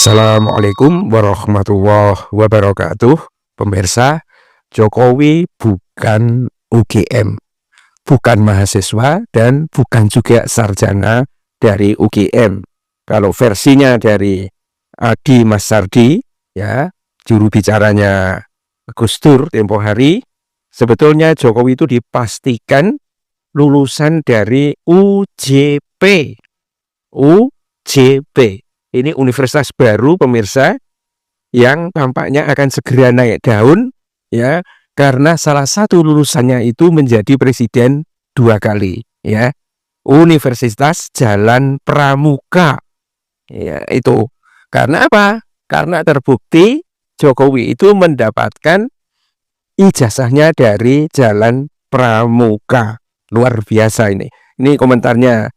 Assalamualaikum warahmatullahi wabarakatuh. Pemirsa, Jokowi bukan UGM, bukan mahasiswa, dan bukan juga sarjana dari UGM. Kalau versinya dari Adi Mas Sardi, ya, juru bicaranya Gus Dur tempo hari, sebetulnya Jokowi itu dipastikan lulusan dari UJP. Ini universitas baru, pemirsa, yang tampaknya akan segera naik daun, ya, karena salah satu lulusannya itu menjadi presiden 2 kali, ya. Universitas Jalan Pramuka, ya, itu. Karena apa? Karena terbukti Jokowi itu mendapatkan ijazahnya dari Jalan Pramuka. Luar biasa ini. Ini komentarnya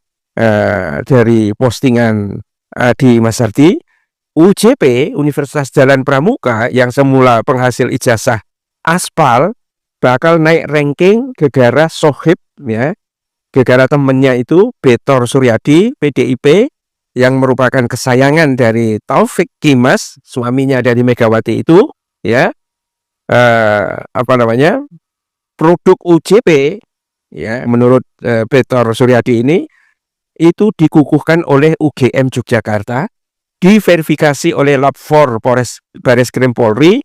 dari postingan Adi Mas Sardi. UJP, Universitas Jalan Pramuka, yang semula penghasil ijazah aspal, bakal naik ranking gegara sohib, ya, gegara temennya itu Betor Suryadi, PDIP, yang merupakan kesayangan dari Taufik Kimas, suaminya dari Megawati itu, ya. Produk UJP, ya, menurut Betor Suryadi ini, itu dikukuhkan oleh UGM Yogyakarta, diverifikasi oleh Lab 4 Bareskrim Polri,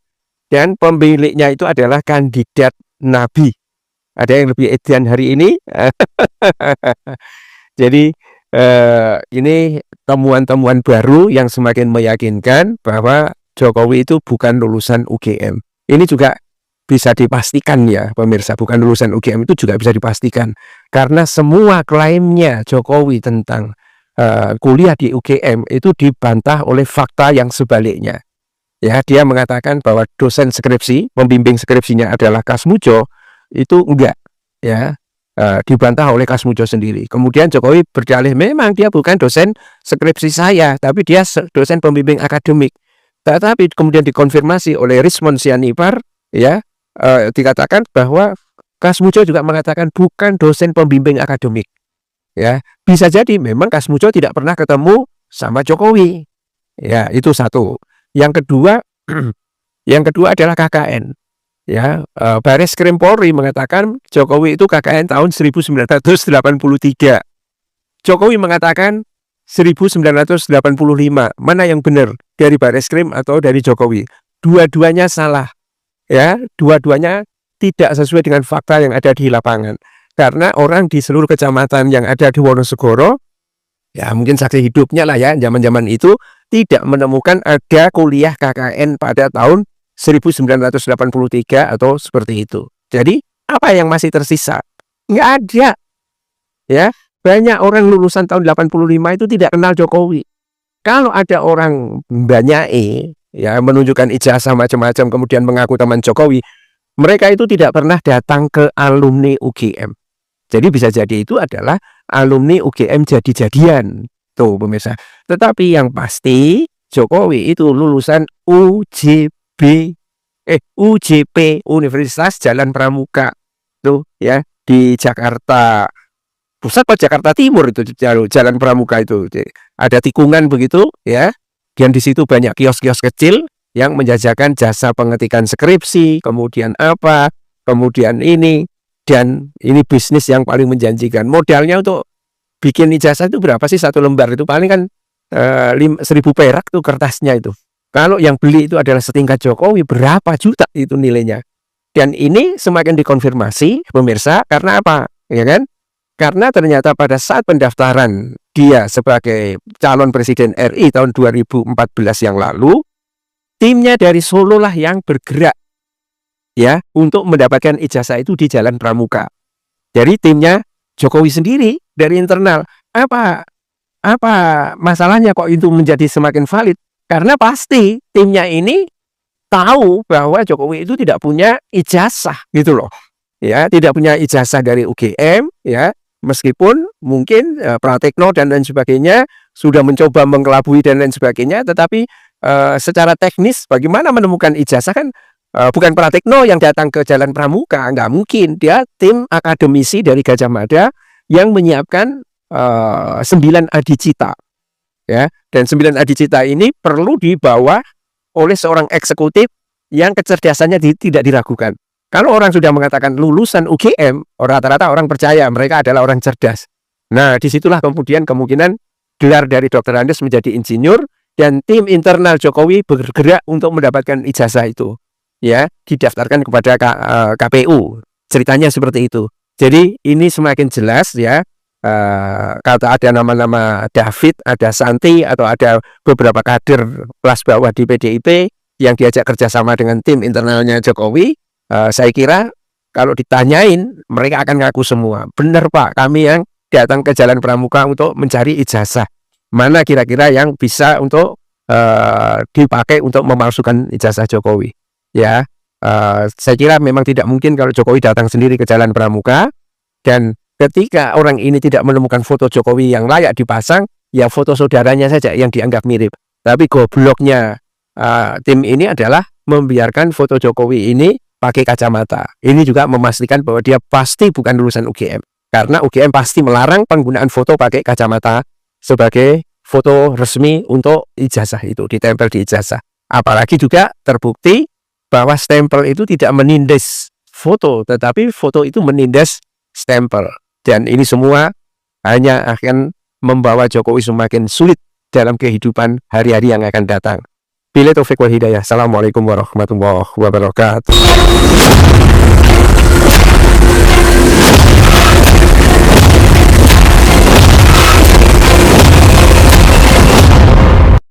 dan pemiliknya itu adalah kandidat Nabi. Ada yang lebih edan hari ini? Jadi ini temuan-temuan baru yang semakin meyakinkan bahwa Jokowi itu bukan lulusan UGM. Ini juga bisa dipastikan, ya pemirsa, bukan lulusan UGM itu juga bisa dipastikan. Karena semua klaimnya Jokowi tentang kuliah di UGM itu dibantah oleh fakta yang sebaliknya. Ya, dia mengatakan bahwa dosen skripsi, pembimbing skripsinya adalah Kasmujo, itu enggak, ya, dibantah oleh Kasmujo sendiri. Kemudian Jokowi berdalih memang dia bukan dosen skripsi saya, tapi dia dosen pembimbing akademik. Tetapi kemudian dikonfirmasi oleh Rismon Sianipar, ya, dikatakan bahwa Kasmujo juga mengatakan bukan dosen pembimbing akademik. Ya, bisa jadi memang Kasmujo tidak pernah ketemu sama Jokowi. Ya, itu satu. Yang kedua adalah KKN. Ya, Bareskrim Polri mengatakan Jokowi itu KKN tahun 1983. Jokowi mengatakan 1985. Mana yang benar, dari Bareskrim atau dari Jokowi? Dua-duanya salah. Ya, dua-duanya tidak sesuai dengan fakta yang ada di lapangan. Karena orang di seluruh kecamatan yang ada di Wonosegoro, ya mungkin saksi hidupnya lah, ya, zaman-zaman itu tidak menemukan ada kuliah KKN pada tahun 1983 atau seperti itu. Jadi apa yang masih tersisa? Nggak ada. Ya, banyak orang lulusan tahun 85 itu tidak kenal Jokowi. Kalau ada orang banyak, ya, menunjukkan ijazah macam-macam kemudian mengaku teman Jokowi, mereka itu tidak pernah datang ke alumni UGM. Jadi bisa jadi itu adalah alumni UGM jadi-jadian. Tuh pemirsa. Tetapi yang pasti Jokowi itu lulusan UJP, Universitas Jalan Pramuka. Tuh, ya, di Jakarta Pusat atau Jakarta Timur itu Jalan Pramuka itu. Ada tikungan begitu, ya. Dan di situ banyak kios-kios kecil yang menjajakan jasa pengetikan skripsi, kemudian ini, dan ini bisnis yang paling menjanjikan. Modalnya untuk bikin ijazah itu berapa sih satu lembar? Itu paling kan 1.000 perak tuh kertasnya itu. Kalau yang beli itu adalah setingkat Jokowi, berapa juta itu nilainya? Dan ini semakin dikonfirmasi, pemirsa, karena apa? Ya kan? Karena ternyata pada saat pendaftaran dia sebagai calon presiden RI tahun 2014 yang lalu, timnya dari Solo lah yang bergerak, ya, untuk mendapatkan ijazah itu di Jalan Pramuka. Jadi timnya Jokowi sendiri dari internal. Apa masalahnya kok itu menjadi semakin valid? Karena pasti timnya ini tahu bahwa Jokowi itu tidak punya ijazah, gitu loh. Ya, tidak punya ijazah dari UGM, ya. Meskipun mungkin Pratekno dan lain sebagainya sudah mencoba mengelabui dan lain sebagainya, tetapi secara teknis bagaimana menemukan ijazah kan bukan Pratekno yang datang ke Jalan Pramuka, nggak mungkin. Dia tim akademisi dari Gajah Mada yang menyiapkan 9 adicita. ya. Dan 9 adicita ini perlu dibawa oleh seorang eksekutif yang kecerdasannya tidak diragukan. Kalau orang sudah mengatakan lulusan UGM, rata-rata orang percaya mereka adalah orang cerdas. Nah, disitulah kemudian kemungkinan gelar dari Dr. Andes menjadi insinyur, dan tim internal Jokowi bergerak untuk mendapatkan ijazah itu, ya, didaftarkan kepada KPU. Ceritanya seperti itu. Jadi ini semakin jelas, ya. Kata ada nama-nama David, ada Santi, atau ada beberapa kader kelas bawah di PDIP yang diajak kerjasama dengan tim internalnya Jokowi. Saya kira kalau ditanyain mereka akan ngaku semua, benar Pak, kami yang datang ke Jalan Pramuka untuk mencari ijazah. Mana kira-kira yang bisa untuk dipakai untuk memalsukan ijazah Jokowi, ya. Saya kira memang tidak mungkin kalau Jokowi datang sendiri ke Jalan Pramuka, dan ketika orang ini tidak menemukan foto Jokowi yang layak dipasang, ya foto saudaranya saja yang dianggap mirip. Tapi gobloknya tim ini adalah membiarkan foto Jokowi ini pakai kacamata. Ini juga memastikan bahwa dia pasti bukan lulusan UGM, karena UGM pasti melarang penggunaan foto pakai kacamata sebagai foto resmi untuk ijazah itu, ditempel di ijazah. Apalagi juga terbukti bahwa stempel itu tidak menindas foto, tetapi foto itu menindas stempel. Dan ini semua hanya akan membawa Jokowi semakin sulit dalam kehidupan hari-hari yang akan datang. Billahi taufiq wal hidayah. Assalamualaikum warahmatullahi wabarakatuh.